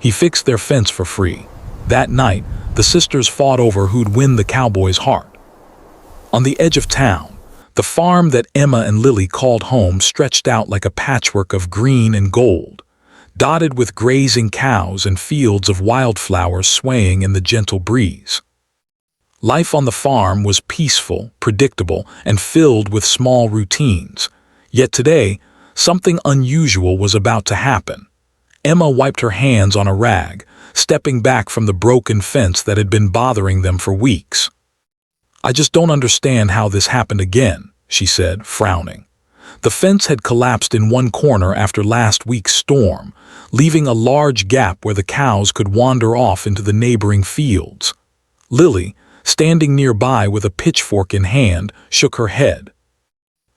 He fixed their fence for free. That night, the sisters fought over who'd win the cowboy's heart. On the edge of town, the farm that Emma and Lily called home stretched out like a patchwork of green and gold, dotted with grazing cows and fields of wildflowers swaying in the gentle breeze. Life on the farm was peaceful, predictable, and filled with small routines. Yet today, something unusual was about to happen. Emma wiped her hands on a rag, stepping back from the broken fence that had been bothering them for weeks. "I just don't understand how this happened again," she said, frowning. The fence had collapsed in one corner after last week's storm, leaving a large gap where the cows could wander off into the neighboring fields. Lily, standing nearby with a pitchfork in hand, shook her head.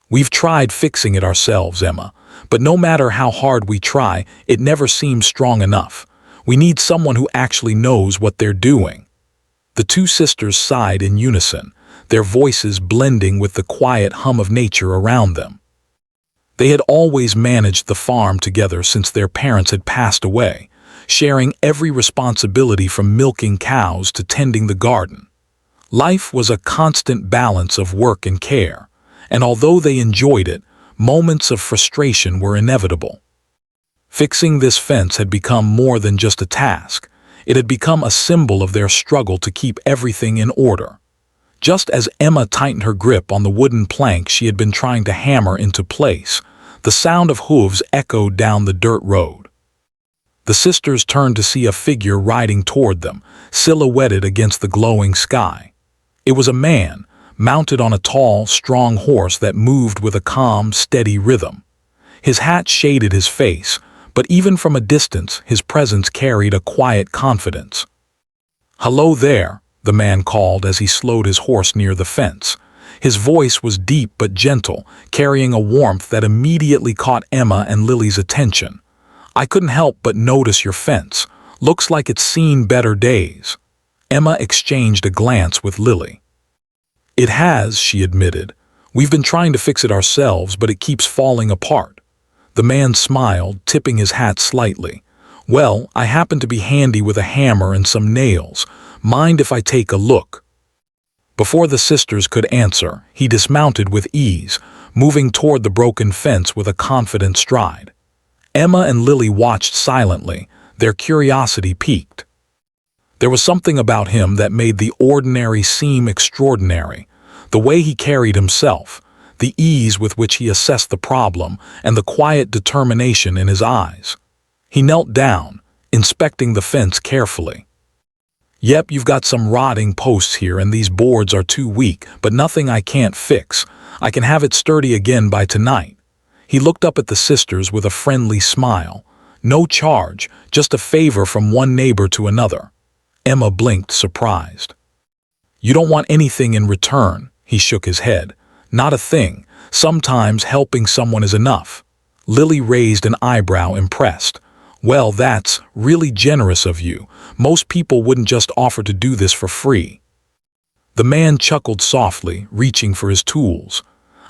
"We've tried fixing it ourselves, Emma, but no matter how hard we try, it never seems strong enough. We need someone who actually knows what they're doing." The two sisters sighed in unison, their voices blending with the quiet hum of nature around them. They had always managed the farm together since their parents had passed away, sharing every responsibility from milking cows to tending the garden. Life was a constant balance of work and care, and although they enjoyed it, moments of frustration were inevitable. Fixing this fence had become more than just a task. It had become a symbol of their struggle to keep everything in order. Just as Emma tightened her grip on the wooden plank she had been trying to hammer into place, the sound of hooves echoed down the dirt road. The sisters turned to see a figure riding toward them, silhouetted against the glowing sky. It was a man, mounted on a tall, strong horse that moved with a calm, steady rhythm. His hat shaded his face, but even from a distance, his presence carried a quiet confidence. "Hello there," the man called as he slowed his horse near the fence. His voice was deep but gentle, carrying a warmth that immediately caught Emma and Lily's attention. "I couldn't help but notice your fence. Looks like it's seen better days." Emma exchanged a glance with Lily. "It has," she admitted. "We've been trying to fix it ourselves, but it keeps falling apart." The man smiled, tipping his hat slightly. "Well, I happen to be handy with a hammer and some nails. Mind if I take a look?" Before the sisters could answer, he dismounted with ease, moving toward the broken fence with a confident stride. Emma and Lily watched silently, their curiosity piqued. There was something about him that made the ordinary seem extraordinary. The way he carried himself, the ease with which he assessed the problem, and the quiet determination in his eyes. He knelt down, inspecting the fence carefully. "Yep, you've got some rotting posts here and these boards are too weak, but nothing I can't fix. I can have it sturdy again by tonight." He looked up at the sisters with a friendly smile. No charge, just a favor from one neighbor to another. Emma blinked, surprised. "You don't want anything in return?" He shook his head. "Not a thing. Sometimes helping someone is enough." Lily raised an eyebrow, impressed. "Well, that's really generous of you. Most people wouldn't just offer to do this for free." The man chuckled softly, reaching for his tools.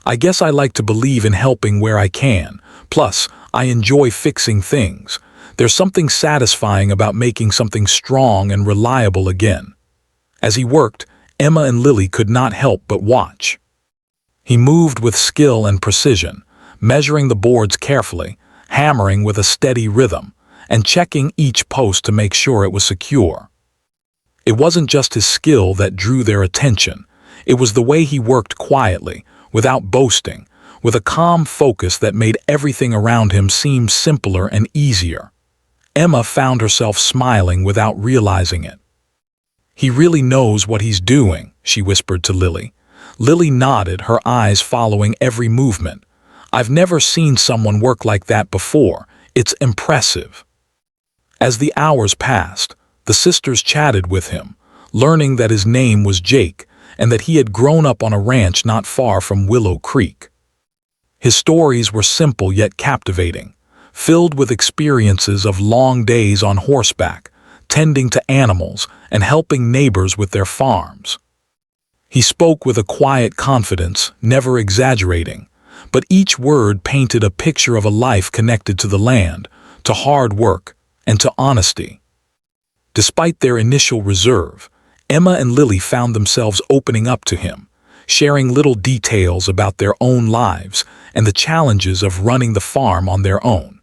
"I guess I like to believe in helping where I can. Plus, I enjoy fixing things. There's something satisfying about making something strong and reliable again." As he worked, Emma and Lily could not help but watch. He moved with skill and precision, measuring the boards carefully, hammering with a steady rhythm, and checking each post to make sure it was secure. It wasn't just his skill that drew their attention. It was the way he worked quietly, without boasting, with a calm focus that made everything around him seem simpler and easier. Emma found herself smiling without realizing it. "He really knows what he's doing," she whispered to Lily. Lily nodded, her eyes following every movement. "I've never seen someone work like that before. It's impressive." As the hours passed, the sisters chatted with him, learning that his name was Jake and that he had grown up on a ranch not far from Willow Creek. His stories were simple yet captivating, filled with experiences of long days on horseback, tending to animals, and helping neighbors with their farms. He spoke with a quiet confidence, never exaggerating, but each word painted a picture of a life connected to the land, to hard work, and to honesty. Despite their initial reserve, Emma and Lily found themselves opening up to him, sharing little details about their own lives and the challenges of running the farm on their own.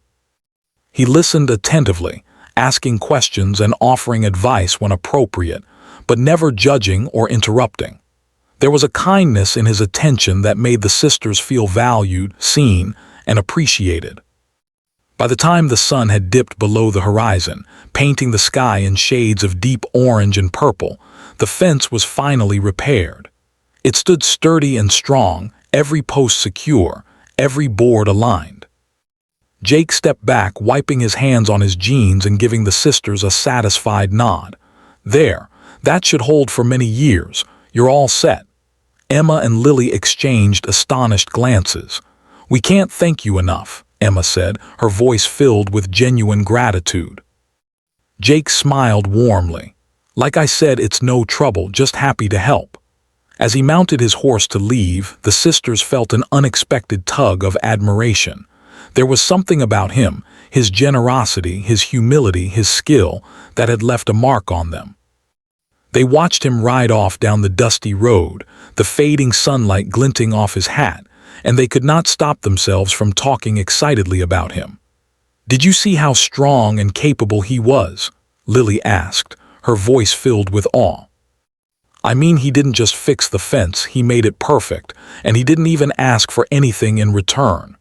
He listened attentively, asking questions and offering advice when appropriate, but never judging or interrupting. There was a kindness in his attention that made the sisters feel valued, seen, and appreciated. By the time the sun had dipped below the horizon, painting the sky in shades of deep orange and purple, the fence was finally repaired. It stood sturdy and strong, every post secure, every board aligned. Jake stepped back, wiping his hands on his jeans and giving the sisters a satisfied nod. "There, that should hold for many years. You're all set." Emma and Lily exchanged astonished glances. "We can't thank you enough," Emma said, her voice filled with genuine gratitude. Jake smiled warmly. "Like I said, it's no trouble, just happy to help." As he mounted his horse to leave, the sisters felt an unexpected tug of admiration. There was something about him, his generosity, his humility, his skill, that had left a mark on them. They watched him ride off down the dusty road, the fading sunlight glinting off his hat, and they could not stop themselves from talking excitedly about him. "Did you see how strong and capable he was?" Lily asked, her voice filled with awe. "I mean, he didn't just fix the fence, he made it perfect, and he didn't even ask for anything in return."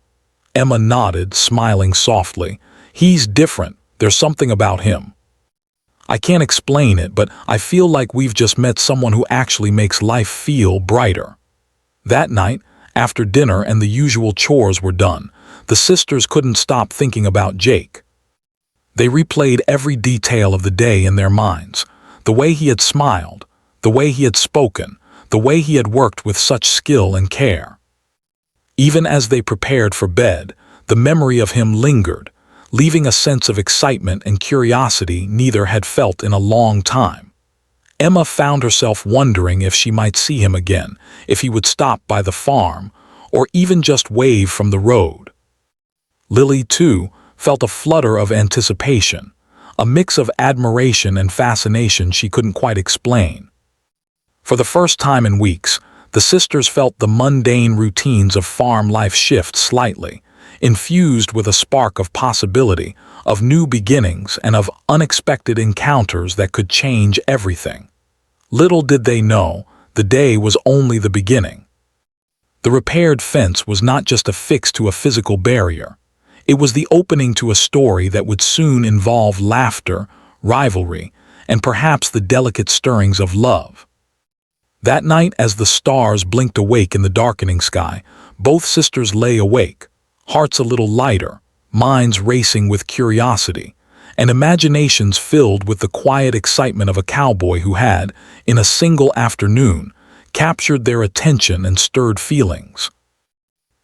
Emma nodded, smiling softly. "He's different. There's something about him. I can't explain it, but I feel like we've just met someone who actually makes life feel brighter." That night, after dinner and the usual chores were done, the sisters couldn't stop thinking about Jake. They replayed every detail of the day in their minds, the way he had smiled, the way he had spoken, the way he had worked with such skill and care. Even as they prepared for bed, the memory of him lingered, leaving a sense of excitement and curiosity neither had felt in a long time. Emma found herself wondering if she might see him again, if he would stop by the farm, or even just wave from the road. Lily, too, felt a flutter of anticipation, a mix of admiration and fascination she couldn't quite explain. For the first time in weeks, the sisters felt the mundane routines of farm life shift slightly, infused with a spark of possibility, of new beginnings, and of unexpected encounters that could change everything. Little did they know, the day was only the beginning. The repaired fence was not just a fix to a physical barrier. It was the opening to a story that would soon involve laughter, rivalry, and perhaps the delicate stirrings of love. That night, as the stars blinked awake in the darkening sky, both sisters lay awake, hearts a little lighter, minds racing with curiosity, and imaginations filled with the quiet excitement of a cowboy who had, in a single afternoon, captured their attention and stirred feelings.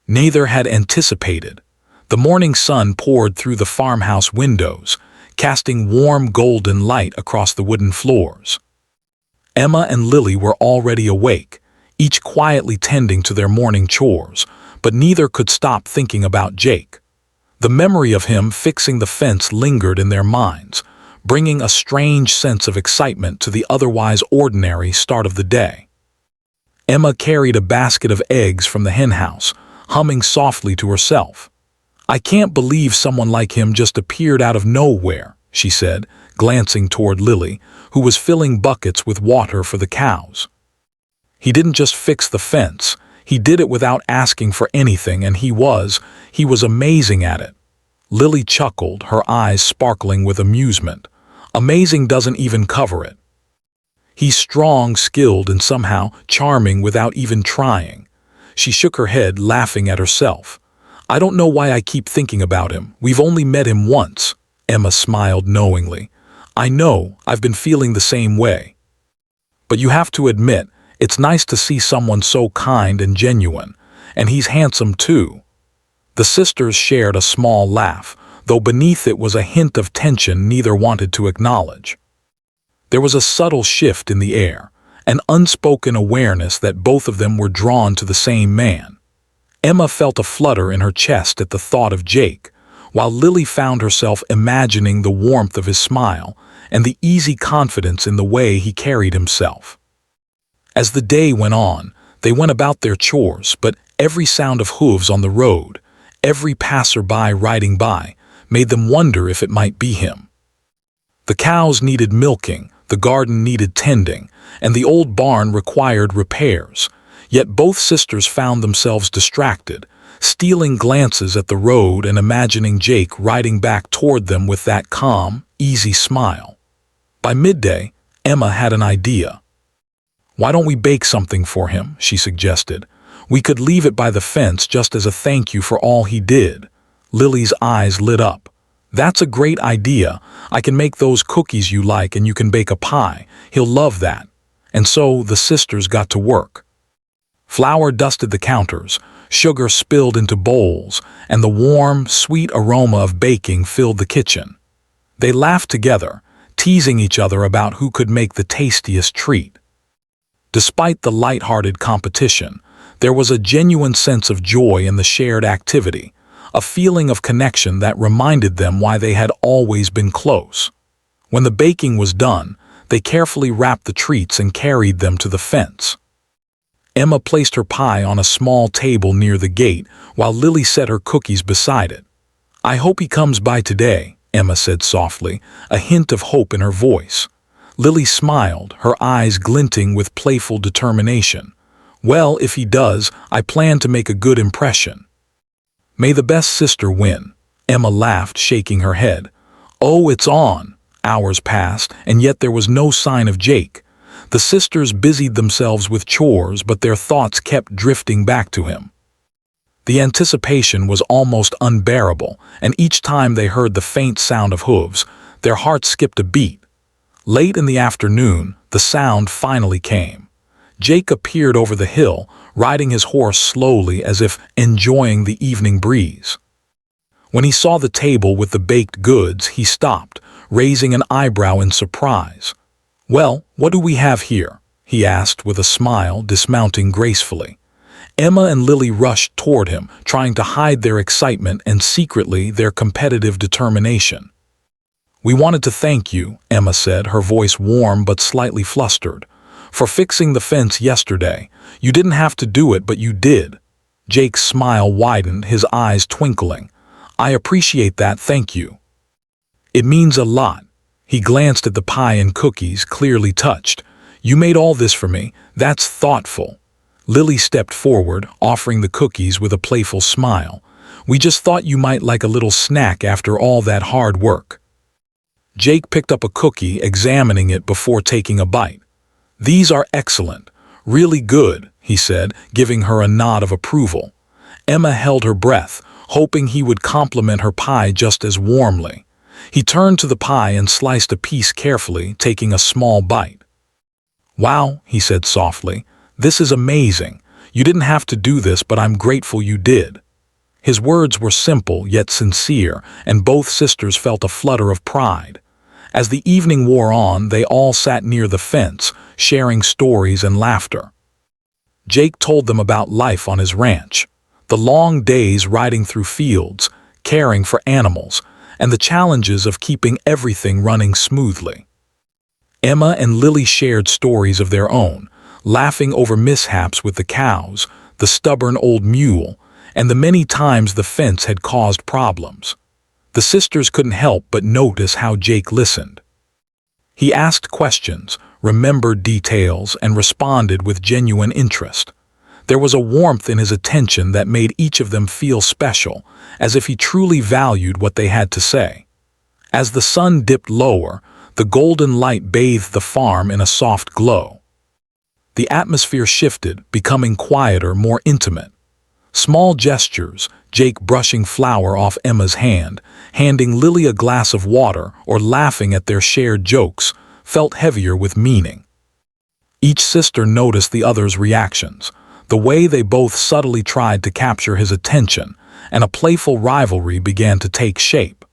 Neither had anticipated. The morning sun poured through the farmhouse windows, casting warm golden light across the wooden floors. Emma and Lily were already awake, each quietly tending to their morning chores, but neither could stop thinking about Jake. The memory of him fixing the fence lingered in their minds, bringing a strange sense of excitement to the otherwise ordinary start of the day. Emma carried a basket of eggs from the henhouse, humming softly to herself. "I can't believe someone like him just appeared out of nowhere," she said, glancing toward Lily, who was filling buckets with water for the cows. "He didn't just fix the fence, he did it without asking for anything, and he was amazing at it." Lily chuckled, her eyes sparkling with amusement. "Amazing doesn't even cover it. He's strong, skilled, and somehow charming without even trying." She shook her head, laughing at herself. "I don't know why I keep thinking about him. We've only met him once." Emma smiled knowingly. "I know, I've been feeling the same way. But you have to admit, it's nice to see someone so kind and genuine, and he's handsome too." The sisters shared a small laugh, though beneath it was a hint of tension neither wanted to acknowledge. There was a subtle shift in the air, an unspoken awareness that both of them were drawn to the same man. Emma felt a flutter in her chest at the thought of Jake, while Lily found herself imagining the warmth of his smile and the easy confidence in the way he carried himself. As the day went on, they went about their chores, but every sound of hooves on the road, every passerby riding by, made them wonder if it might be him. The cows needed milking, the garden needed tending, and the old barn required repairs, yet both sisters found themselves distracted, stealing glances at the road and imagining Jake riding back toward them with that calm, easy smile. By midday, Emma had an idea. "Why don't we bake something for him?" she suggested. "We could leave it by the fence just as a thank you for all he did." Lily's eyes lit up. "That's a great idea. I can make those cookies you like and you can bake a pie. He'll love that." And so the sisters got to work. Flour dusted the counters, sugar spilled into bowls, and the warm, sweet aroma of baking filled the kitchen. They laughed together, teasing each other about who could make the tastiest treat. Despite the light-hearted competition, there was a genuine sense of joy in the shared activity, a feeling of connection that reminded them why they had always been close. When the baking was done, they carefully wrapped the treats and carried them to the fence. Emma placed her pie on a small table near the gate, while Lily set her cookies beside it. "I hope he comes by today," Emma said softly, a hint of hope in her voice. Lily smiled, her eyes glinting with playful determination. "Well, if he does, I plan to make a good impression." "May the best sister win," Emma laughed, shaking her head. "Oh, it's on." Hours passed, and yet there was no sign of Jake. The sisters busied themselves with chores, but their thoughts kept drifting back to him. The anticipation was almost unbearable, and each time they heard the faint sound of hooves, their hearts skipped a beat. Late in the afternoon, the sound finally came. Jake appeared over the hill, riding his horse slowly as if enjoying the evening breeze. When he saw the table with the baked goods, he stopped, raising an eyebrow in surprise. "Well, what do we have here?" he asked with a smile, dismounting gracefully. Emma and Lily rushed toward him, trying to hide their excitement and secretly their competitive determination. "We wanted to thank you," Emma said, her voice warm but slightly flustered, "for fixing the fence yesterday. You didn't have to do it, but you did." Jake's smile widened, his eyes twinkling. "I appreciate that, thank you." "It means a lot." He glanced at the pie and cookies, clearly touched. "You made all this for me. That's thoughtful." Lily stepped forward, offering the cookies with a playful smile. "We just thought you might like a little snack after all that hard work." Jake picked up a cookie, examining it before taking a bite. "These are excellent. Really good," he said, giving her a nod of approval. Emma held her breath, hoping he would compliment her pie just as warmly. He turned to the pie and sliced a piece carefully, taking a small bite. "Wow," he said softly, "this is amazing. You didn't have to do this, but I'm grateful you did." His words were simple yet sincere, and both sisters felt a flutter of pride. As the evening wore on, they all sat near the fence, sharing stories and laughter. Jake told them about life on his ranch, the long days riding through fields, caring for animals, and the challenges of keeping everything running smoothly. Emma and Lily shared stories of their own, laughing over mishaps with the cows, the stubborn old mule, and the many times the fence had caused problems. The sisters couldn't help but notice how Jake listened. He asked questions, remembered details, and responded with genuine interest. There was a warmth in his attention that made each of them feel special, as if he truly valued what they had to say. As the sun dipped lower, the golden light bathed the farm in a soft glow. The atmosphere shifted, becoming quieter, more intimate. Small gestures, Jake brushing flour off Emma's hand, handing Lily a glass of water, or laughing at their shared jokes, felt heavier with meaning. Each sister noticed the other's reactions, the way they both subtly tried to capture his attention, and a playful rivalry began to take shape.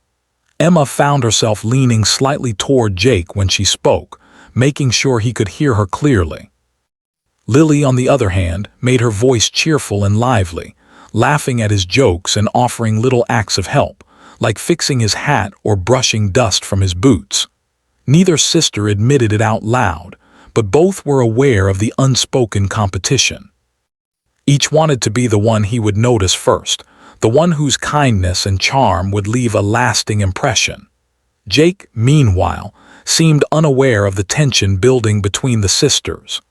Emma found herself leaning slightly toward Jake when she spoke, making sure he could hear her clearly. Lily, on the other hand, made her voice cheerful and lively, laughing at his jokes and offering little acts of help, like fixing his hat or brushing dust from his boots. Neither sister admitted it out loud, but both were aware of the unspoken competition. Each wanted to be the one he would notice first, the one whose kindness and charm would leave a lasting impression. Jake, meanwhile, seemed unaware of the tension building between the sisters.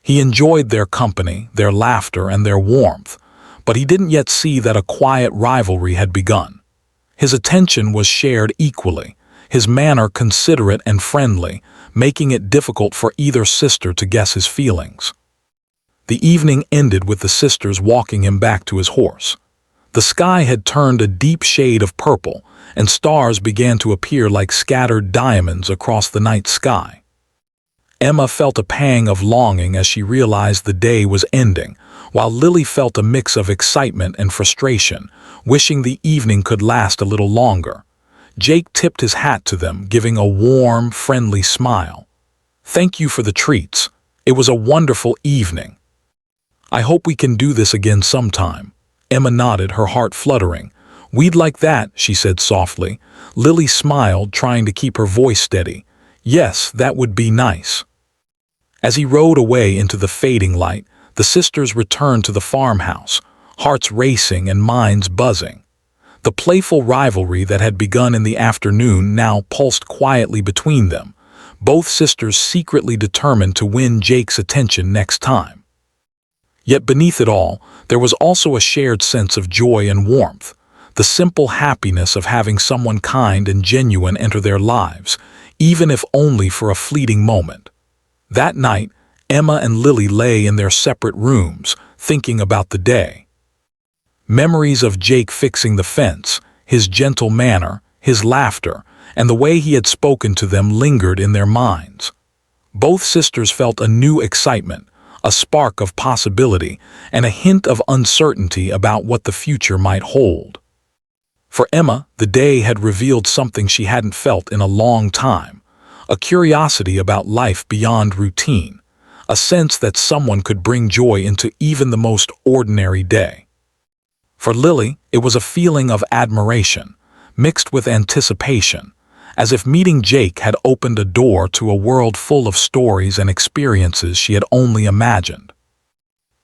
He enjoyed their company, their laughter, and their warmth, but he didn't yet see that a quiet rivalry had begun. His attention was shared equally, his manner considerate and friendly, making it difficult for either sister to guess his feelings. The evening ended with the sisters walking him back to his horse. The sky had turned a deep shade of purple, and stars began to appear like scattered diamonds across the night sky. Emma felt a pang of longing as she realized the day was ending, while Lily felt a mix of excitement and frustration, wishing the evening could last a little longer. Jake tipped his hat to them, giving a warm, friendly smile. "Thank you for the treats. It was a wonderful evening. I hope we can do this again sometime." Emma nodded, her heart fluttering. "We'd like that," she said softly. Lily smiled, trying to keep her voice steady. "Yes, that would be nice." As he rode away into the fading light, the sisters returned to the farmhouse, hearts racing and minds buzzing. The playful rivalry that had begun in the afternoon now pulsed quietly between them, both sisters secretly determined to win Jake's attention next time. Yet beneath it all, there was also a shared sense of joy and warmth, the simple happiness of having someone kind and genuine enter their lives, even if only for a fleeting moment. That night, Emma and Lily lay in their separate rooms, thinking about the day. Memories of Jake fixing the fence, his gentle manner, his laughter, and the way he had spoken to them lingered in their minds. Both sisters felt a new excitement, a spark of possibility, and a hint of uncertainty about what the future might hold. For Emma, the day had revealed something she hadn't felt in a long time, a curiosity about life beyond routine, a sense that someone could bring joy into even the most ordinary day. For Lily, it was a feeling of admiration, mixed with anticipation, as if meeting Jake had opened a door to a world full of stories and experiences she had only imagined.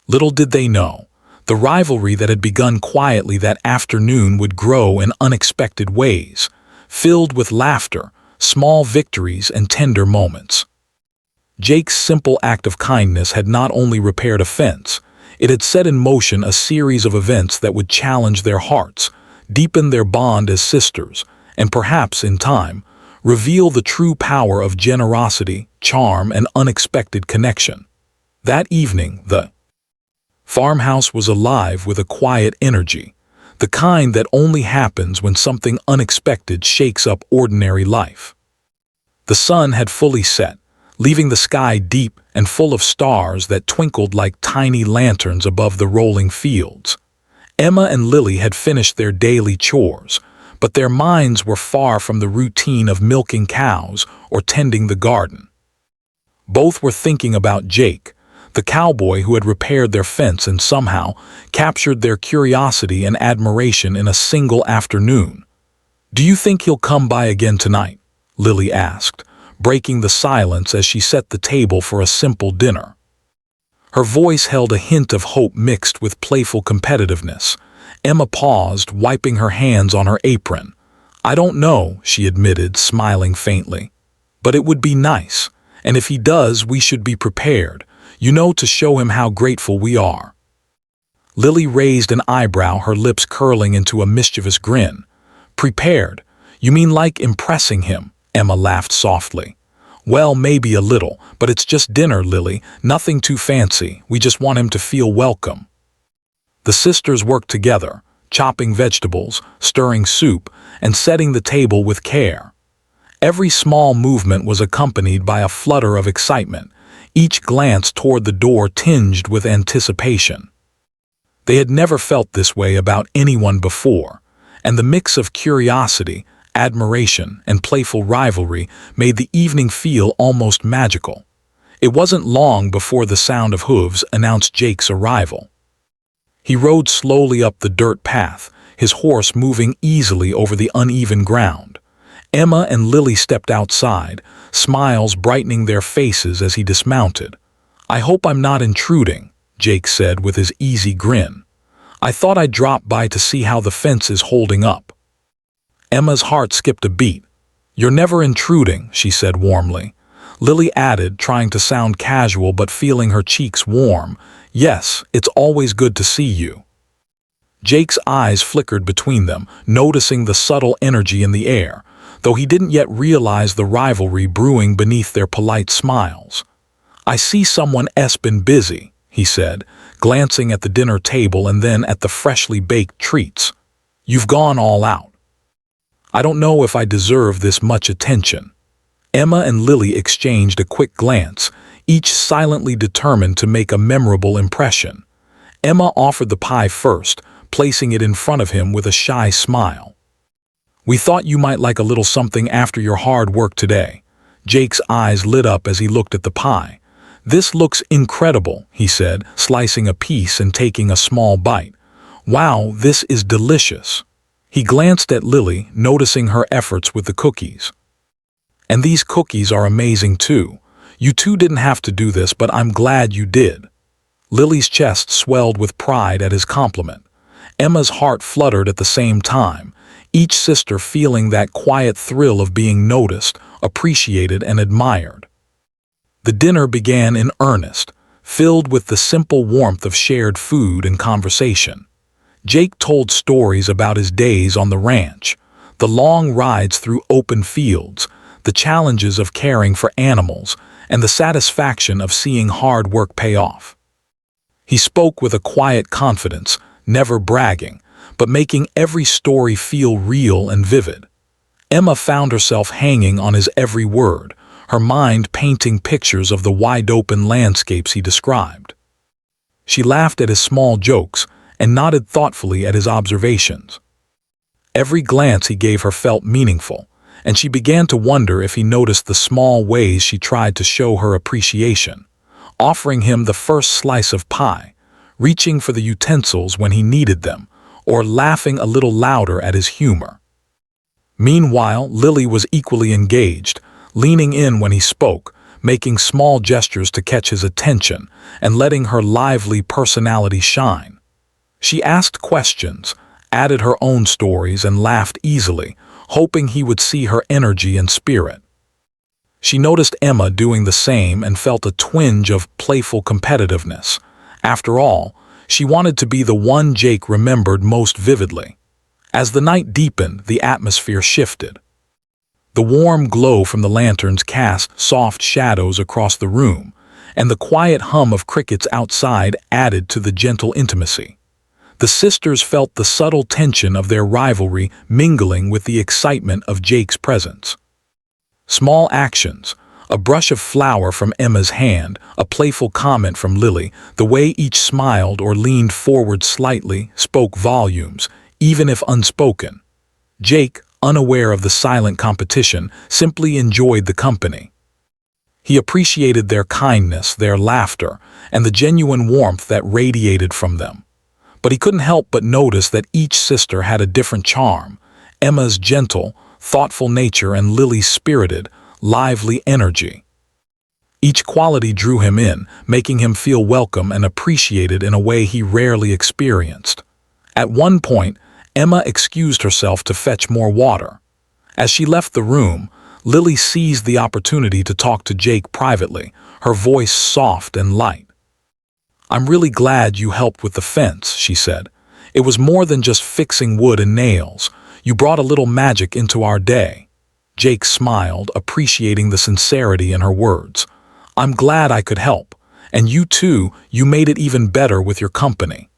Little did they know, the rivalry that had begun quietly that afternoon would grow in unexpected ways, filled with laughter, small victories, and tender moments. Jake's simple act of kindness had not only repaired a fence, it had set in motion a series of events that would challenge their hearts, deepen their bond as sisters, and perhaps, in time, reveal the true power of generosity, charm, and unexpected connection. That evening, the farmhouse was alive with a quiet energy, the kind that only happens when something unexpected shakes up ordinary life. The sun had fully set, leaving the sky deep and full of stars that twinkled like tiny lanterns above the rolling fields. Emma and Lily had finished their daily chores, but their minds were far from the routine of milking cows or tending the garden. Both were thinking about Jake, the cowboy who had repaired their fence and somehow captured their curiosity and admiration in a single afternoon. "Do you think he'll come by again tonight?" Lily asked, breaking the silence as she set the table for a simple dinner. Her voice held a hint of hope mixed with playful competitiveness. Emma paused, wiping her hands on her apron. "I don't know," she admitted, smiling faintly. "But it would be nice, and if he does, we should be prepared, to show him how grateful we are." Lily raised an eyebrow, her lips curling into a mischievous grin. "Prepared? You mean like impressing him?" Emma laughed softly. "Well, maybe a little, but it's just dinner, Lily, nothing too fancy. We just want him to feel welcome." The sisters worked together, chopping vegetables, stirring soup, and setting the table with care. Every small movement was accompanied by a flutter of excitement, each glance toward the door tinged with anticipation. They had never felt this way about anyone before, and the mix of curiosity, admiration, and playful rivalry made the evening feel almost magical. It wasn't long before the sound of hooves announced Jake's arrival. He rode slowly up the dirt path, his horse moving easily over the uneven ground. Emma and Lily stepped outside, smiles brightening their faces as he dismounted. "I hope I'm not intruding," Jake said with his easy grin. "I thought I'd drop by to see how the fence is holding up." Emma's heart skipped a beat. "You're never intruding," she said warmly. Lily added, trying to sound casual but feeling her cheeks warm, "Yes, it's always good to see you." Jake's eyes flickered between them, noticing the subtle energy in the air, though he didn't yet realize the rivalry brewing beneath their polite smiles. "I see someone's been busy," he said, glancing at the dinner table and then at the freshly baked treats. "You've gone all out. I don't know if I deserve this much attention." Emma and Lily exchanged a quick glance, each silently determined to make a memorable impression. Emma offered the pie first, placing it in front of him with a shy smile. "We thought you might like a little something after your hard work today." Jake's eyes lit up as he looked at the pie. "This looks incredible," he said, slicing a piece and taking a small bite. "Wow, this is delicious." He glanced at Lily, noticing her efforts with the cookies. "And these cookies are amazing too. You two didn't have to do this, but I'm glad you did." Lily's chest swelled with pride at his compliment. Emma's heart fluttered at the same time, each sister feeling that quiet thrill of being noticed, appreciated, and admired. The dinner began in earnest, filled with the simple warmth of shared food and conversation. Jake told stories about his days on the ranch, the long rides through open fields, the challenges of caring for animals, and the satisfaction of seeing hard work pay off. He spoke with a quiet confidence, never bragging, but making every story feel real and vivid. Emma found herself hanging on his every word, her mind painting pictures of the wide-open landscapes he described. She laughed at his small jokes and nodded thoughtfully at his observations. Every glance he gave her felt meaningful, and she began to wonder if he noticed the small ways she tried to show her appreciation, offering him the first slice of pie, reaching for the utensils when he needed them, or laughing a little louder at his humor. Meanwhile, Lily was equally engaged, leaning in when he spoke, making small gestures to catch his attention, and letting her lively personality shine. She asked questions, added her own stories, and laughed easily, hoping he would see her energy and spirit. She noticed Emma doing the same and felt a twinge of playful competitiveness. After all, she wanted to be the one Jake remembered most vividly. As the night deepened, the atmosphere shifted. The warm glow from the lanterns cast soft shadows across the room, and the quiet hum of crickets outside added to the gentle intimacy. The sisters felt the subtle tension of their rivalry mingling with the excitement of Jake's presence. Small actions, a brush of flour from Emma's hand, a playful comment from Lily, the way each smiled or leaned forward slightly, spoke volumes, even if unspoken. Jake, unaware of the silent competition, simply enjoyed the company. He appreciated their kindness, their laughter, and the genuine warmth that radiated from them. But he couldn't help but notice that each sister had a different charm, Emma's gentle, thoughtful nature and Lily's spirited, lively energy. Each quality drew him in, making him feel welcome and appreciated in a way he rarely experienced. At one point, Emma excused herself to fetch more water. As she left the room, Lily seized the opportunity to talk to Jake privately, her voice soft and light. "I'm really glad you helped with the fence," she said. "It was more than just fixing wood and nails. You brought a little magic into our day." Jake smiled, appreciating the sincerity in her words. "I'm glad I could help. And you too, you made it even better with your company."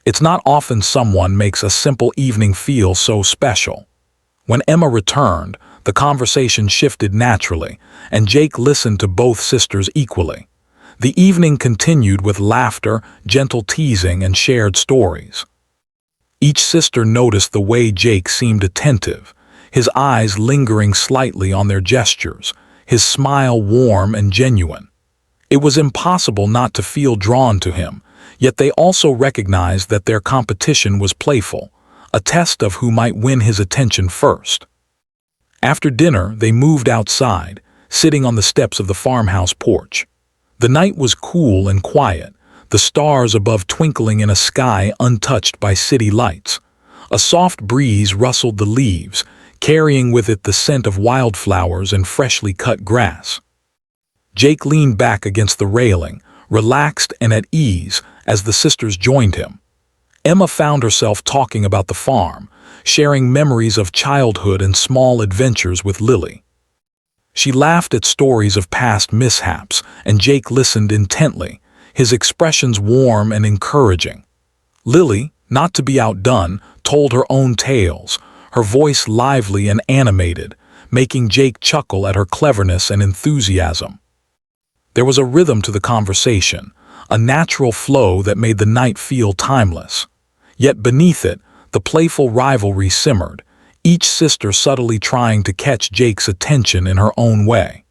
It's not often someone makes a simple evening feel so special. When Emma returned, the conversation shifted naturally, and Jake listened to both sisters equally. The evening continued with laughter, gentle teasing, and shared stories. Each sister noticed the way Jake seemed attentive, his eyes lingering slightly on their gestures, his smile warm and genuine. It was impossible not to feel drawn to him, yet they also recognized that their competition was playful, a test of who might win his attention first. After dinner, they moved outside, sitting on the steps of the farmhouse porch. The night was cool and quiet, the stars above twinkling in a sky untouched by city lights. A soft breeze rustled the leaves, carrying with it the scent of wildflowers and freshly cut grass. Jake leaned back against the railing, relaxed and at ease, as the sisters joined him. Emma found herself talking about the farm, sharing memories of childhood and small adventures with Lily. She laughed at stories of past mishaps, and Jake listened intently, his expressions warm and encouraging. Lily, not to be outdone, told her own tales, her voice lively and animated, making Jake chuckle at her cleverness and enthusiasm. There was a rhythm to the conversation, a natural flow that made the night feel timeless. Yet beneath it, the playful rivalry simmered, each sister subtly trying to catch Jake's attention in her own way.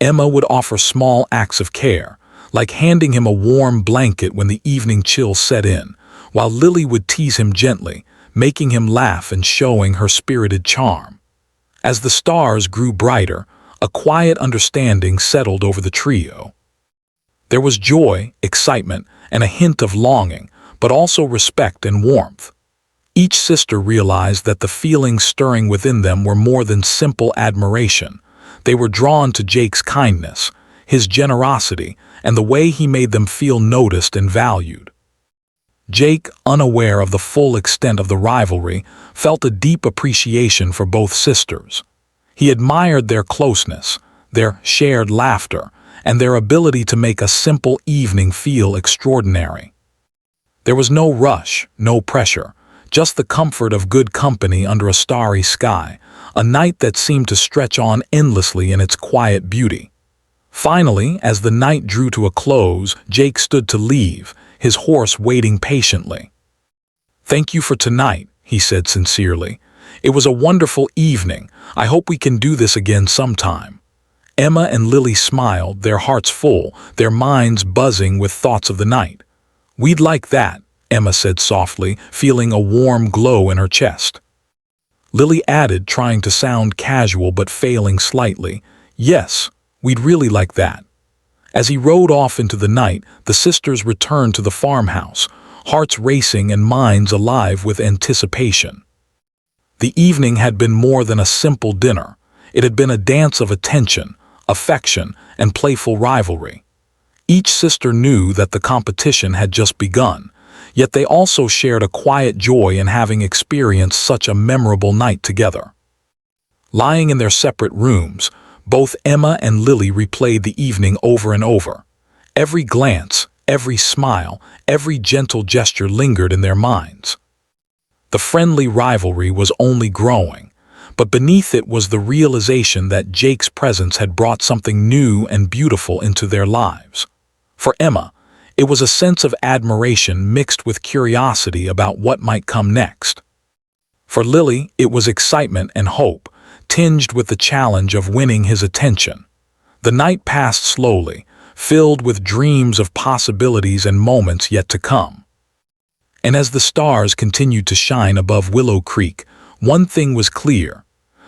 Emma would offer small acts of care, like handing him a warm blanket when the evening chill set in, while Lily would tease him gently, making him laugh and showing her spirited charm. As the stars grew brighter, a quiet understanding settled over the trio. There was joy, excitement, and a hint of longing, but also respect and warmth. Each sister realized that the feelings stirring within them were more than simple admiration. They were drawn to Jake's kindness, his generosity, and the way he made them feel noticed and valued. Jake, unaware of the full extent of the rivalry, felt a deep appreciation for both sisters. He admired their closeness, their shared laughter, and their ability to make a simple evening feel extraordinary. There was no rush, no pressure, just the comfort of good company under a starry sky, a night that seemed to stretch on endlessly in its quiet beauty. Finally, as the night drew to a close, Jake stood to leave, his horse waiting patiently. "Thank you for tonight," he said sincerely. "It was a wonderful evening. I hope we can do this again sometime." Emma and Lily smiled, their hearts full, their minds buzzing with thoughts of the night. "We'd like that," Emma said softly, feeling a warm glow in her chest. Lily added, trying to sound casual but failing slightly, "Yes, we'd really like that." As he rode off into the night, the sisters returned to the farmhouse, hearts racing and minds alive with anticipation. The evening had been more than a simple dinner. It had been a dance of attention, affection, and playful rivalry. Each sister knew that the competition had just begun, yet they also shared a quiet joy in having experienced such a memorable night together. Lying in their separate rooms, both Emma and Lily replayed the evening over and over. Every glance, every smile, every gentle gesture lingered in their minds. The friendly rivalry was only growing, but beneath it was the realization that Jake's presence had brought something new and beautiful into their lives. For Emma, it was a sense of admiration mixed with curiosity about what might come next. For Lily, it was excitement and hope, tinged with the challenge of winning his attention. The night passed slowly, filled with dreams of possibilities and moments yet to come. And as the stars continued to shine above Willow Creek, one thing was clear.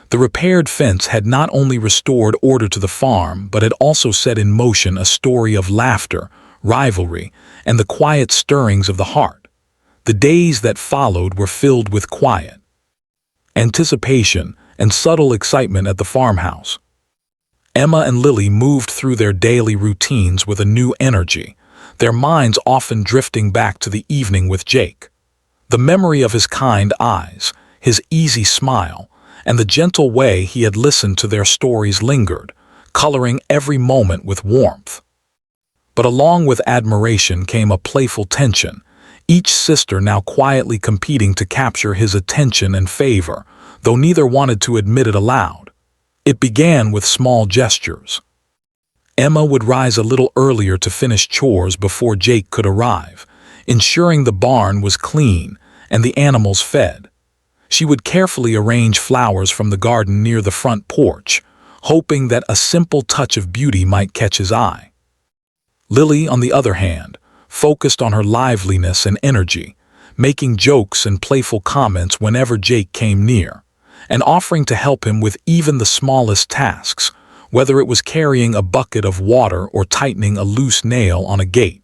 The repaired fence had not only restored order to the farm, but had also set in motion a story of laughter, rivalry, and the quiet stirrings of the heart. The days that followed were filled with quiet, anticipation, and subtle excitement at the farmhouse. Emma and Lily moved through their daily routines with a new energy, their minds often drifting back to the evening with Jake. The memory of his kind eyes, his easy smile, and the gentle way he had listened to their stories lingered, coloring every moment with warmth. But along with admiration came a playful tension, each sister now quietly competing to capture his attention and favor, though neither wanted to admit it aloud. It began with small gestures. Emma would rise a little earlier to finish chores before Jake could arrive, ensuring the barn was clean and the animals fed. She would carefully arrange flowers from the garden near the front porch, hoping that a simple touch of beauty might catch his eye. Lily, on the other hand, focused on her liveliness and energy, making jokes and playful comments whenever Jake came near, and offering to help him with even the smallest tasks, whether it was carrying a bucket of water or tightening a loose nail on a gate.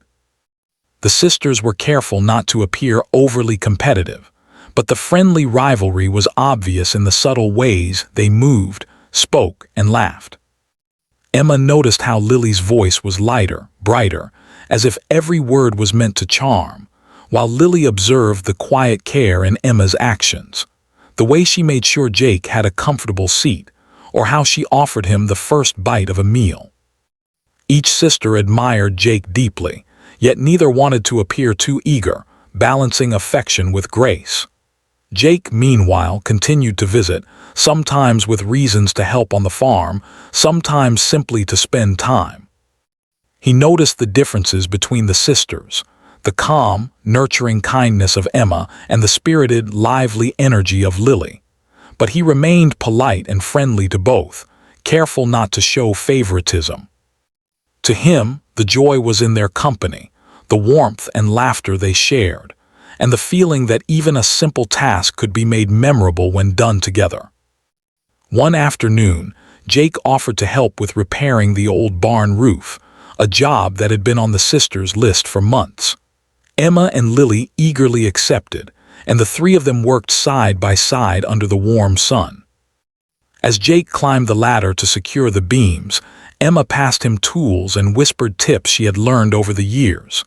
The sisters were careful not to appear overly competitive, but the friendly rivalry was obvious in the subtle ways they moved, spoke, and laughed. Emma noticed how Lily's voice was lighter, brighter, as if every word was meant to charm, while Lily observed the quiet care in Emma's actions, the way she made sure Jake had a comfortable seat, or how she offered him the first bite of a meal. Each sister admired Jake deeply, yet neither wanted to appear too eager, balancing affection with grace. Jake, meanwhile, continued to visit, sometimes with reasons to help on the farm, sometimes simply to spend time. He noticed the differences between the sisters, the calm, nurturing kindness of Emma and the spirited, lively energy of Lily. But he remained polite and friendly to both, careful not to show favoritism. To him, the joy was in their company, the warmth and laughter they shared, and the feeling that even a simple task could be made memorable when done together. One afternoon, Jake offered to help with repairing the old barn roof, a job that had been on the sisters' list for months. Emma and Lily eagerly accepted, and the three of them worked side by side under the warm sun. As Jake climbed the ladder to secure the beams, Emma passed him tools and whispered tips she had learned over the years.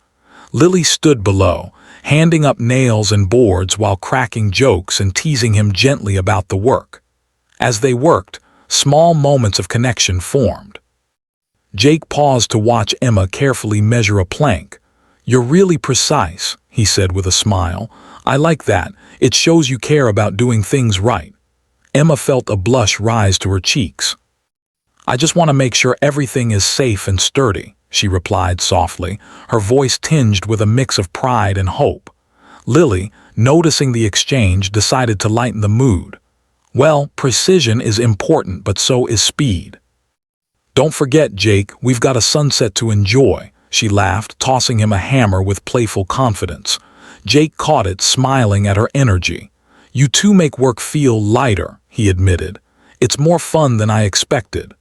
Lily stood below, handing up nails and boards while cracking jokes and teasing him gently about the work. As they worked, small moments of connection formed. Jake paused to watch Emma carefully measure a plank. "You're really precise," he said with a smile. "I like that. It shows you care about doing things right." Emma felt a blush rise to her cheeks. "I just want to make sure everything is safe and sturdy," she replied softly, her voice tinged with a mix of pride and hope. Lily, noticing the exchange, decided to lighten the mood. "Well, precision is important, but so is speed. Don't forget, Jake, we've got a sunset to enjoy," she laughed, tossing him a hammer with playful confidence. Jake caught it, smiling at her energy. "You two make work feel lighter," he admitted. "It's more fun than I expected."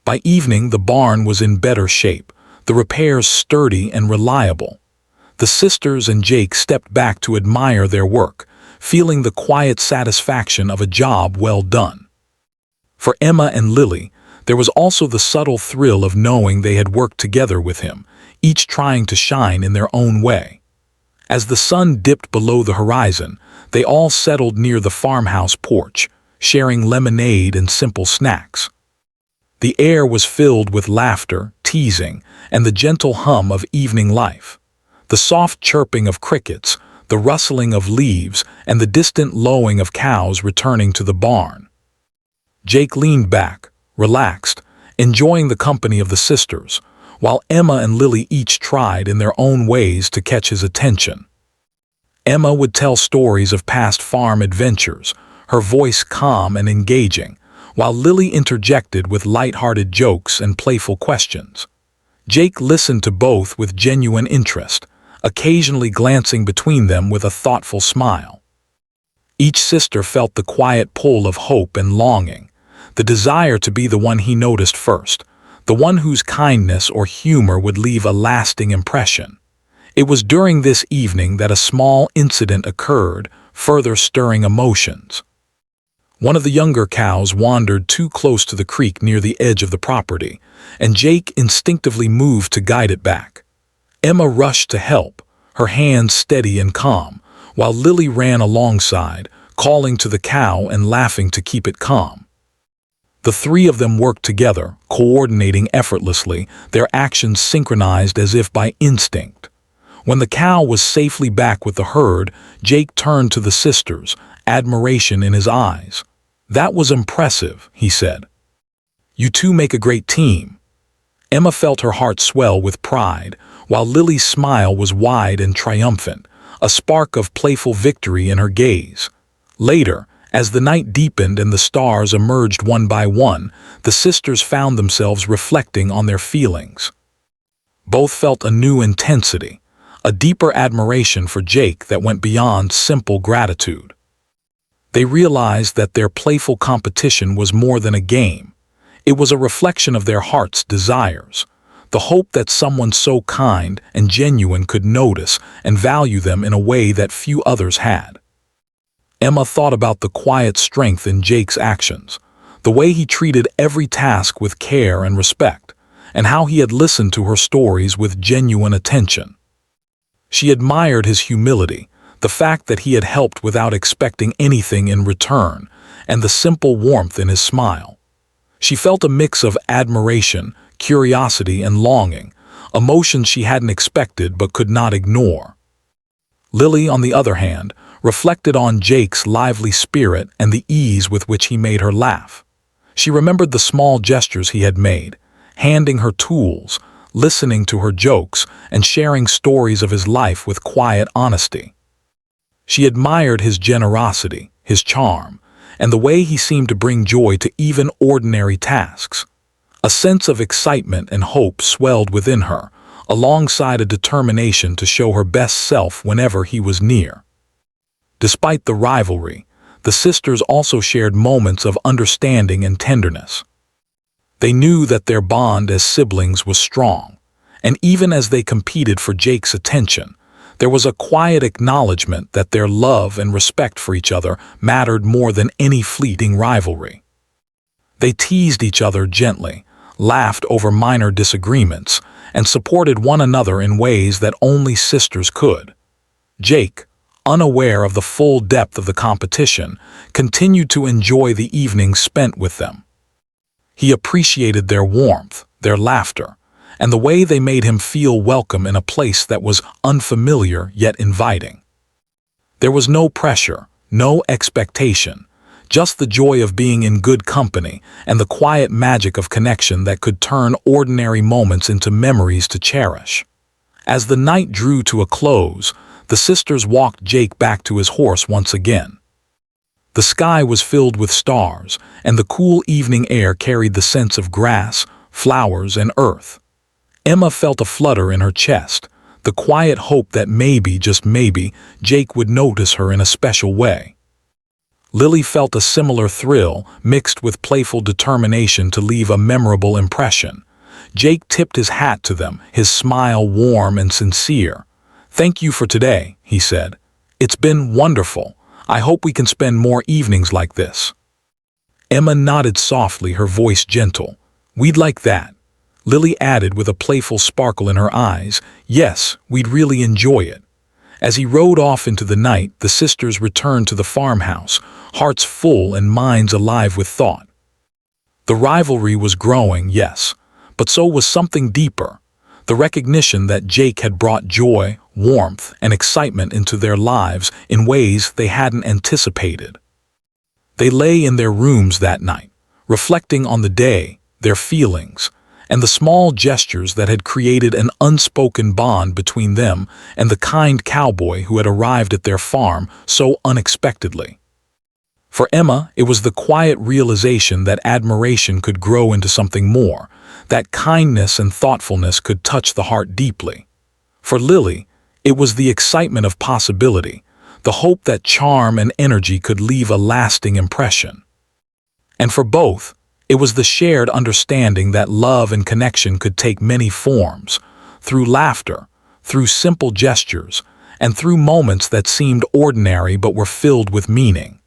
By evening, the barn was in better shape, the repairs sturdy and reliable. The sisters and Jake stepped back to admire their work, feeling the quiet satisfaction of a job well done. For Emma and Lily, there was also the subtle thrill of knowing they had worked together with him, each trying to shine in their own way. As the sun dipped below the horizon, they all settled near the farmhouse porch, sharing lemonade and simple snacks. The air was filled with laughter, teasing, and the gentle hum of evening life. The soft chirping of crickets, the rustling of leaves, and the distant lowing of cows returning to the barn. Jake leaned back, relaxed, enjoying the company of the sisters, while Emma and Lily each tried in their own ways to catch his attention. Emma would tell stories of past farm adventures, her voice calm and engaging, while Lily interjected with light-hearted jokes and playful questions. Jake listened to both with genuine interest, occasionally glancing between them with a thoughtful smile. Each sister felt the quiet pull of hope and longing, the desire to be the one he noticed first, the one whose kindness or humor would leave a lasting impression. It was during this evening that a small incident occurred, further stirring emotions. One of the younger cows wandered too close to the creek near the edge of the property, and Jake instinctively moved to guide it back. Emma rushed to help, her hands steady and calm, while Lily ran alongside, calling to the cow and laughing to keep it calm. The three of them worked together, coordinating effortlessly, their actions synchronized as if by instinct. When the cow was safely back with the herd, Jake turned to the sisters, admiration in his eyes. "That was impressive," he said. "You two make a great team." Emma felt her heart swell with pride, while Lily's smile was wide and triumphant, a spark of playful victory in her gaze. Later, as the night deepened and the stars emerged one by one, the sisters found themselves reflecting on their feelings. Both felt a new intensity, a deeper admiration for Jake that went beyond simple gratitude. They realized that their playful competition was more than a game. It was a reflection of their heart's desires, the hope that someone so kind and genuine could notice and value them in a way that few others had. Emma thought about the quiet strength in Jake's actions, the way he treated every task with care and respect, and how he had listened to her stories with genuine attention. She admired his humility, the fact that he had helped without expecting anything in return, and the simple warmth in his smile. She felt a mix of admiration, curiosity, and longing, emotions she hadn't expected but could not ignore. Lily, on the other hand, reflected on Jake's lively spirit and the ease with which he made her laugh. She remembered the small gestures he had made, handing her tools, listening to her jokes, and sharing stories of his life with quiet honesty. She admired his generosity, his charm, and the way he seemed to bring joy to even ordinary tasks. A sense of excitement and hope swelled within her, alongside a determination to show her best self whenever he was near. Despite the rivalry, the sisters also shared moments of understanding and tenderness. They knew that their bond as siblings was strong, and even as they competed for Jake's attention, there was a quiet acknowledgement that their love and respect for each other mattered more than any fleeting rivalry. They teased each other gently, laughed over minor disagreements, and supported one another in ways that only sisters could. Jake, unaware of the full depth of the competition, continued to enjoy the evenings spent with them. He appreciated their warmth, their laughter, and the way they made him feel welcome in a place that was unfamiliar yet inviting. There was no pressure, no expectation, just the joy of being in good company and the quiet magic of connection that could turn ordinary moments into memories to cherish. As the night drew to a close, the sisters walked Jake back to his horse once again. The sky was filled with stars, and the cool evening air carried the sense of grass, flowers, and earth. Emma felt a flutter in her chest, the quiet hope that maybe, just maybe, Jake would notice her in a special way. Lily felt a similar thrill, mixed with playful determination to leave a memorable impression. Jake tipped his hat to them, his smile warm and sincere. "Thank you for today," he said. "It's been wonderful. I hope we can spend more evenings like this." Emma nodded softly, her voice gentle. "We'd like that." Lily added with a playful sparkle in her eyes, "Yes, we'd really enjoy it." As he rode off into the night, the sisters returned to the farmhouse, hearts full and minds alive with thought. The rivalry was growing, yes, but so was something deeper, the recognition that Jake had brought joy, warmth, and excitement into their lives in ways they hadn't anticipated. They lay in their rooms that night, reflecting on the day, their feelings, and the small gestures that had created an unspoken bond between them and the kind cowboy who had arrived at their farm so unexpectedly. For Emma, it was the quiet realization that admiration could grow into something more, that kindness and thoughtfulness could touch the heart deeply. For Lily, it was the excitement of possibility, the hope that charm and energy could leave a lasting impression. And for both, it was the shared understanding that love and connection could take many forms, through laughter, through simple gestures, and through moments that seemed ordinary but were filled with meaning.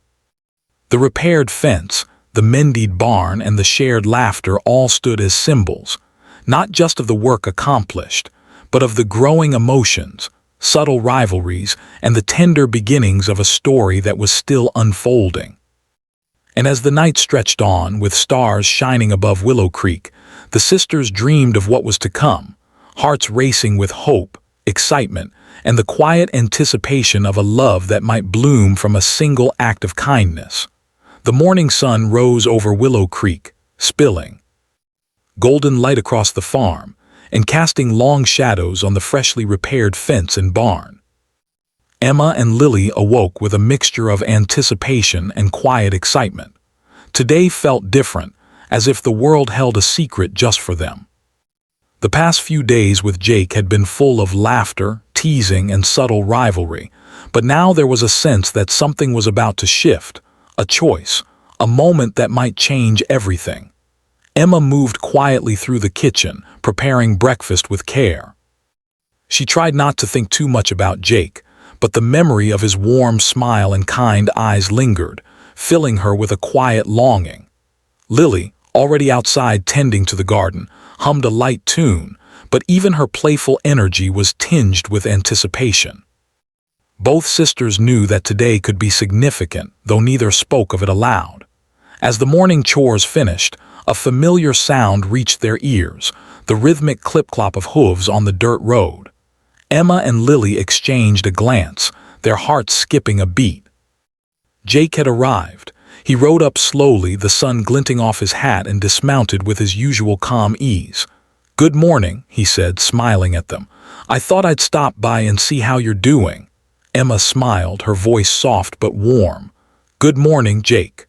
The repaired fence, the mended barn, and the shared laughter all stood as symbols, not just of the work accomplished, but of the growing emotions, subtle rivalries, and the tender beginnings of a story that was still unfolding. And as the night stretched on, with stars shining above Willow Creek, the sisters dreamed of what was to come, hearts racing with hope, excitement, and the quiet anticipation of a love that might bloom from a single act of kindness. The morning sun rose over Willow Creek, spilling golden light across the farm and casting long shadows on the freshly repaired fence and barn. Emma and Lily awoke with a mixture of anticipation and quiet excitement. Today felt different, as if the world held a secret just for them. The past few days with Jake had been full of laughter, teasing and subtle rivalry, but now there was a sense that something was about to shift, a choice, a moment that might change everything. Emma moved quietly through the kitchen, preparing breakfast with care. She tried not to think too much about Jake, but the memory of his warm smile and kind eyes lingered, filling her with a quiet longing. Lily, already outside tending to the garden, hummed a light tune, but even her playful energy was tinged with anticipation. Both sisters knew that today could be significant, though neither spoke of it aloud. As the morning chores finished, a familiar sound reached their ears, the rhythmic clip-clop of hooves on the dirt road. Emma and Lily exchanged a glance, their hearts skipping a beat. Jake had arrived. He rode up slowly, the sun glinting off his hat, and dismounted with his usual calm ease. "Good morning," he said, smiling at them. "I thought I'd stop by and see how you're doing." Emma smiled, her voice soft but warm. "Good morning, Jake."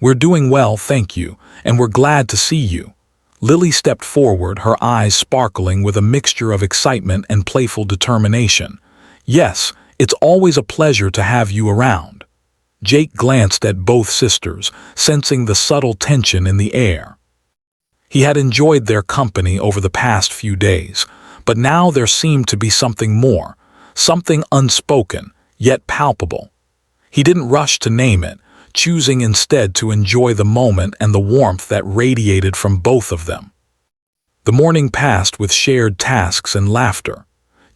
"We're doing well, thank you, and we're glad to see you." Lily stepped forward, her eyes sparkling with a mixture of excitement and playful determination. "Yes, it's always a pleasure to have you around." Jake glanced at both sisters, sensing the subtle tension in the air. He had enjoyed their company over the past few days, but now there seemed to be something more, something unspoken, yet palpable. He didn't rush to name it, choosing instead to enjoy the moment and the warmth that radiated from both of them. The morning passed with shared tasks and laughter.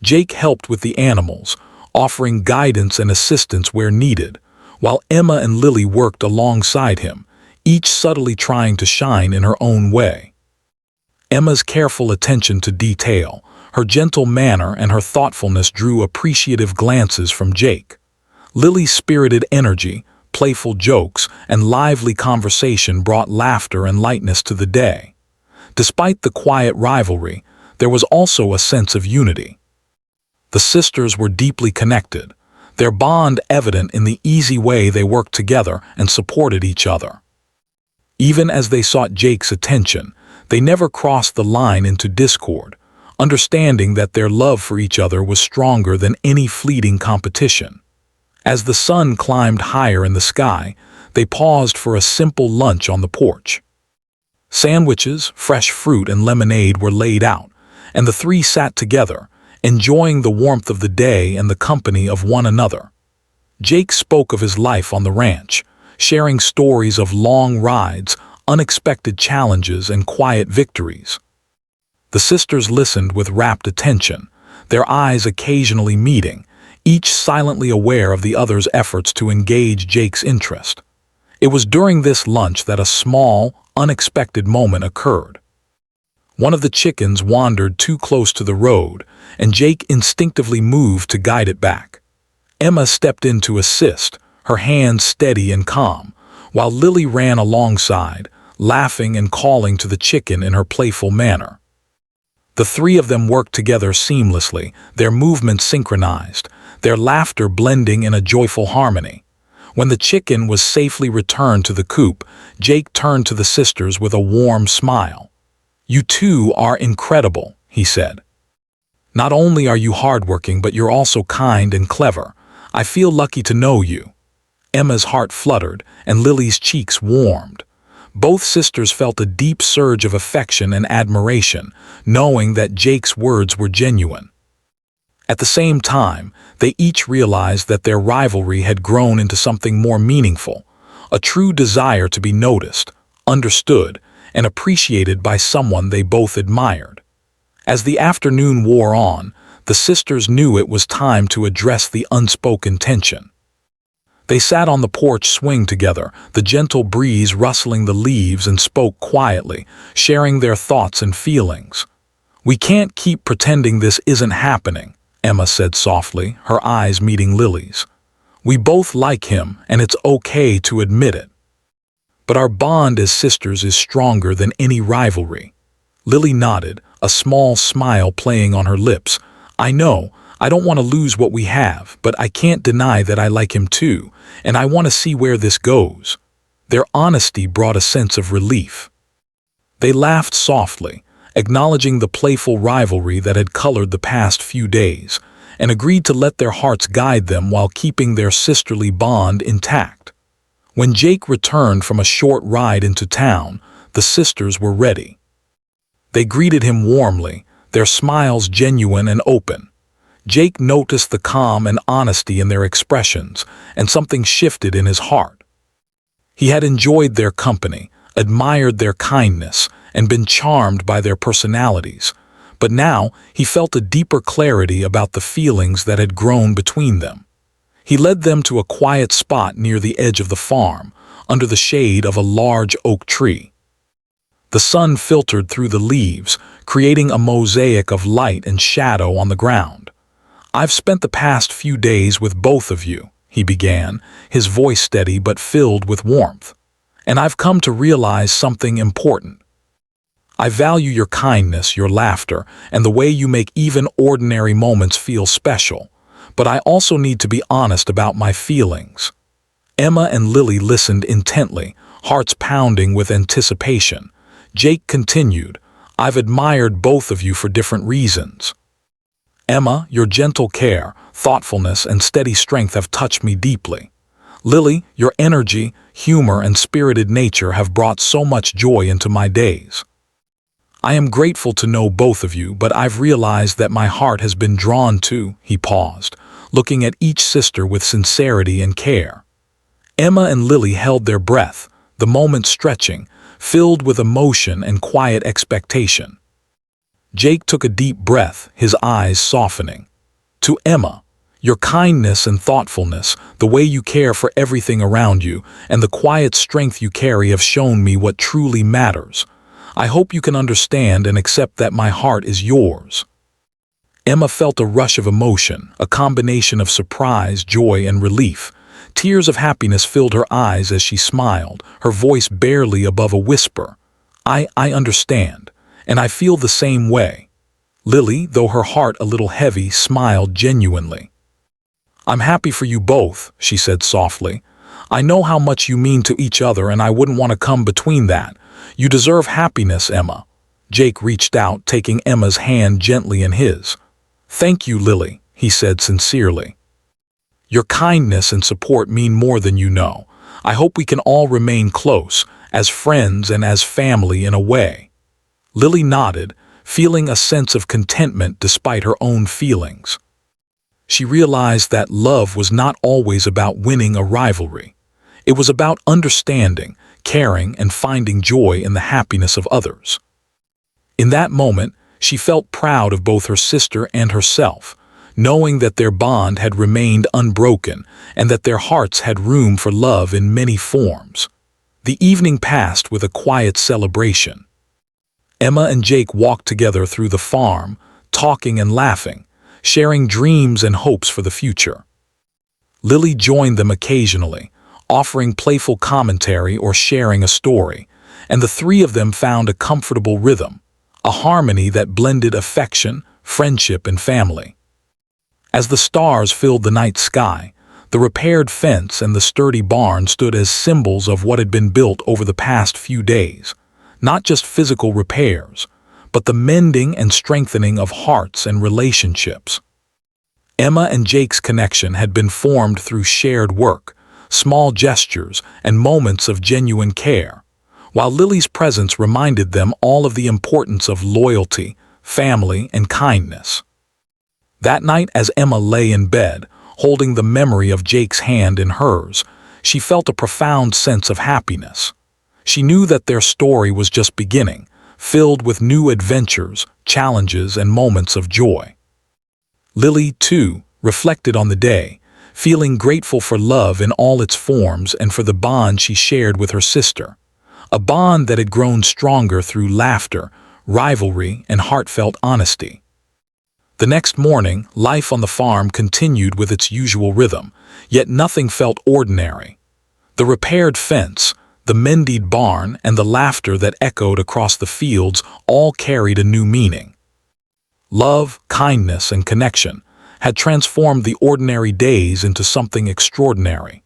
Jake helped with the animals, offering guidance and assistance where needed, while Emma and Lily worked alongside him, each subtly trying to shine in her own way. Emma's careful attention to detail, her gentle manner, and her thoughtfulness drew appreciative glances from Jake. Lily's spirited energy, playful jokes, and lively conversation brought laughter and lightness to the day. Despite the quiet rivalry, there was also a sense of unity. The sisters were deeply connected, their bond evident in the easy way they worked together and supported each other. Even as they sought Jake's attention, they never crossed the line into discord, understanding that their love for each other was stronger than any fleeting competition. As the sun climbed higher in the sky, they paused for a simple lunch on the porch. Sandwiches, fresh fruit, and lemonade were laid out, and the three sat together, enjoying the warmth of the day and the company of one another. Jake spoke of his life on the ranch, sharing stories of long rides, unexpected challenges, and quiet victories. The sisters listened with rapt attention, their eyes occasionally meeting, each silently aware of the other's efforts to engage Jake's interest. It was during this lunch that a small, unexpected moment occurred. One of the chickens wandered too close to the road, and Jake instinctively moved to guide it back. Emma stepped in to assist, her hands steady and calm, while Lily ran alongside, laughing and calling to the chicken in her playful manner. The three of them worked together seamlessly, their movements synchronized, their laughter blending in a joyful harmony. When the chicken was safely returned to the coop, Jake turned to the sisters with a warm smile. "You two are incredible," he said. "Not only are you hardworking, but you're also kind and clever. I feel lucky to know you." Emma's heart fluttered, and Lily's cheeks warmed. Both sisters felt a deep surge of affection and admiration, knowing that Jake's words were genuine. At the same time, they each realized that their rivalry had grown into something more meaningful, a true desire to be noticed, understood, and appreciated by someone they both admired. As the afternoon wore on, the sisters knew it was time to address the unspoken tension. They sat on the porch swing together, the gentle breeze rustling the leaves, and spoke quietly, sharing their thoughts and feelings. "We can't keep pretending this isn't happening," Emma said softly, her eyes meeting Lily's. "We both like him, and it's okay to admit it. But our bond as sisters is stronger than any rivalry." Lily nodded, a small smile playing on her lips. "I know, I don't want to lose what we have, but I can't deny that I like him too, and I want to see where this goes." Their honesty brought a sense of relief. They laughed softly, acknowledging the playful rivalry that had colored the past few days, and agreed to let their hearts guide them while keeping their sisterly bond intact. When Jake returned from a short ride into town, the sisters were ready. They greeted him warmly, their smiles genuine and open. Jake noticed the calm and honesty in their expressions, and something shifted in his heart. He had enjoyed their company, admired their kindness, and been charmed by their personalities, but now he felt a deeper clarity about the feelings that had grown between them. He led them to a quiet spot near the edge of the farm, under the shade of a large oak tree. The sun filtered through the leaves, creating a mosaic of light and shadow on the ground. "I've spent the past few days with both of you," he began, his voice steady but filled with warmth. "And I've come to realize something important. I value your kindness, your laughter, and the way you make even ordinary moments feel special. But I also need to be honest about my feelings." Emma and Lily listened intently, hearts pounding with anticipation. Jake continued, "I've admired both of you for different reasons. Emma, your gentle care, thoughtfulness, and steady strength have touched me deeply. Lily, your energy, humor, and spirited nature have brought so much joy into my days. I am grateful to know both of you, but I've realized that my heart has been drawn to," he paused, looking at each sister with sincerity and care. Emma and Lily held their breath, the moment stretching, filled with emotion and quiet expectation. Jake took a deep breath, his eyes softening. "To Emma, your kindness and thoughtfulness, the way you care for everything around you, and the quiet strength you carry have shown me what truly matters. I hope you can understand and accept that my heart is yours." Emma felt a rush of emotion, a combination of surprise, joy, and relief. Tears of happiness filled her eyes as she smiled, her voice barely above a whisper. I understand, and I feel the same way." Lily, though her heart a little heavy, smiled genuinely. "I'm happy for you both," she said softly. "I know how much you mean to each other, and I wouldn't want to come between that. You deserve happiness, Emma." Jake reached out, taking Emma's hand gently in his. "Thank you, Lily," he said sincerely. "Your kindness and support mean more than you know. I hope we can all remain close, as friends and as family in a way." Lily nodded, feeling a sense of contentment despite her own feelings. She realized that love was not always about winning a rivalry. It was about understanding, caring, and finding joy in the happiness of others. In that moment, she felt proud of both her sister and herself, knowing that their bond had remained unbroken and that their hearts had room for love in many forms. The evening passed with a quiet celebration. Emma and Jake walked together through the farm, talking and laughing, sharing dreams and hopes for the future. Lily joined them occasionally, offering playful commentary or sharing a story, and the three of them found a comfortable rhythm, a harmony that blended affection, friendship, and family. As the stars filled the night sky, the repaired fence and the sturdy barn stood as symbols of what had been built over the past few days, not just physical repairs, but the mending and strengthening of hearts and relationships. Emma and Jake's connection had been formed through shared work, small gestures, and moments of genuine care, while Lily's presence reminded them all of the importance of loyalty, family, and kindness. That night, as Emma lay in bed, holding the memory of Jake's hand in hers, she felt a profound sense of happiness. She knew that their story was just beginning, filled with new adventures, challenges, and moments of joy. Lily, too, reflected on the day, feeling grateful for love in all its forms and for the bond she shared with her sister, a bond that had grown stronger through laughter, rivalry, and heartfelt honesty. The next morning, life on the farm continued with its usual rhythm, yet nothing felt ordinary. The repaired fence, the mended barn, and the laughter that echoed across the fields all carried a new meaning. Love, kindness, and connection had transformed the ordinary days into something extraordinary.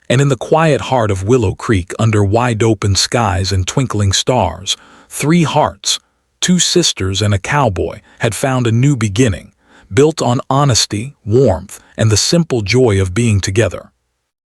And in the quiet heart of Willow Creek, under wide-open skies and twinkling stars, three hearts, two sisters and a cowboy, had found a new beginning, built on honesty, warmth, and the simple joy of being together.